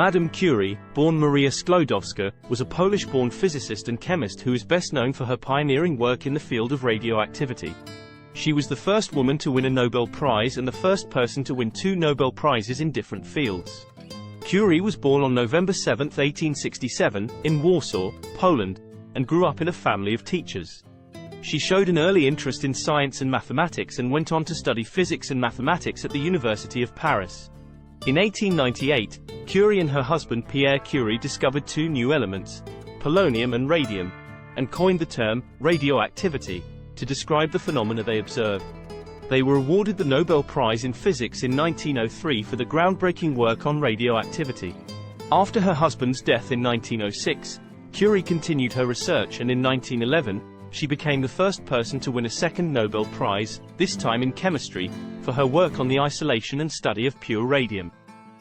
Madame Curie, born Maria Sklodowska, was a Polish-born physicist and chemist who is best known for her pioneering work in the field of radioactivity. She was the first woman to win a Nobel Prize and the first person to win 2 Nobel Prizes in different fields. Curie was born on November 7, 1867, in Warsaw, Poland, and grew up in a family of teachers. She showed an early interest in science and mathematics and went on to study physics and mathematics at the University of Paris. In 1898, Curie and her husband Pierre Curie discovered 2 new elements, polonium and radium, and coined the term radioactivity to describe the phenomena they observed. They were awarded the Nobel Prize in Physics in 1903 for the groundbreaking work on radioactivity. After her husband's death in 1906, Curie continued her research, and in 1911, she became the first person to win a second Nobel Prize, this time in chemistry, for her work on the isolation and study of pure radium.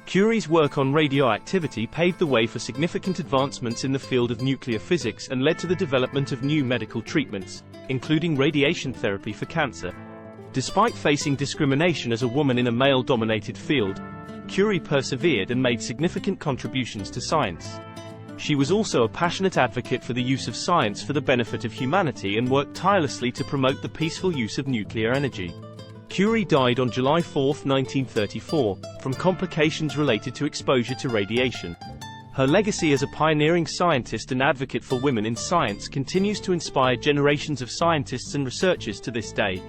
Curie's work on radioactivity paved the way for significant advancements in the field of nuclear physics and led to the development of new medical treatments, including radiation therapy for cancer. Despite facing discrimination as a woman in a male-dominated field, Curie persevered and made significant contributions to science. She was also a passionate advocate for the use of science for the benefit of humanity and worked tirelessly to promote the peaceful use of nuclear energy. Curie died on July 4, 1934, from complications related to exposure to radiation. Her legacy as a pioneering scientist and advocate for women in science continues to inspire generations of scientists and researchers to this day.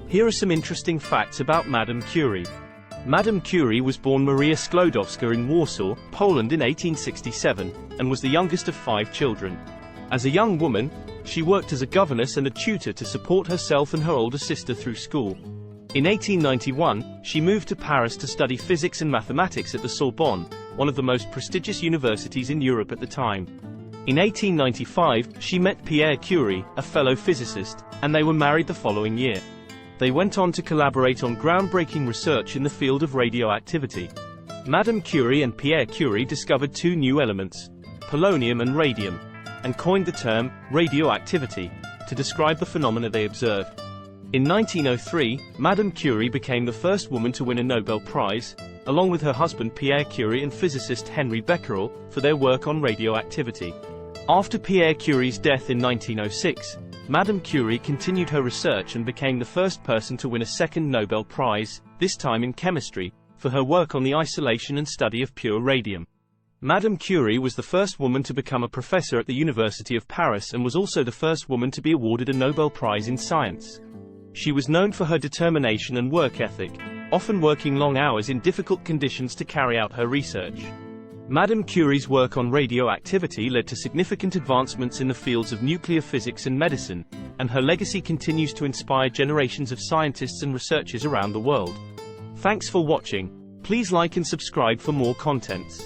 Here are some interesting facts about Madame Curie. Madame Curie was born Maria Sklodowska in Warsaw, Poland in 1867, and was the youngest of 5 children. As a young woman, she worked as a governess and a tutor to support herself and her older sister through school. In 1891, she moved to Paris to study physics and mathematics at the Sorbonne, one of the most prestigious universities in Europe at the time. In 1895, she met Pierre Curie, a fellow physicist, and they were married the following year. They went on to collaborate on groundbreaking research in the field of radioactivity. Madame Curie and Pierre Curie discovered 2 new elements, polonium and radium, and coined the term radioactivity to describe the phenomena they observed. In 1903, Madame Curie became the first woman to win a Nobel Prize, along with her husband Pierre Curie and physicist Henri Becquerel, for their work on radioactivity. After Pierre Curie's death in 1906, Madame Curie continued her research and became the first person to win a second Nobel Prize, this time in chemistry, for her work on the isolation and study of pure radium. Madame Curie was the first woman to become a professor at the University of Paris and was also the first woman to be awarded a Nobel Prize in science. She was known for her determination and work ethic, often working long hours in difficult conditions to carry out her research. Madame Curie's work on radioactivity led to significant advancements in the fields of nuclear physics and medicine, and her legacy continues to inspire generations of scientists and researchers around the world. Thanks for watching. Please like and subscribe for more contents.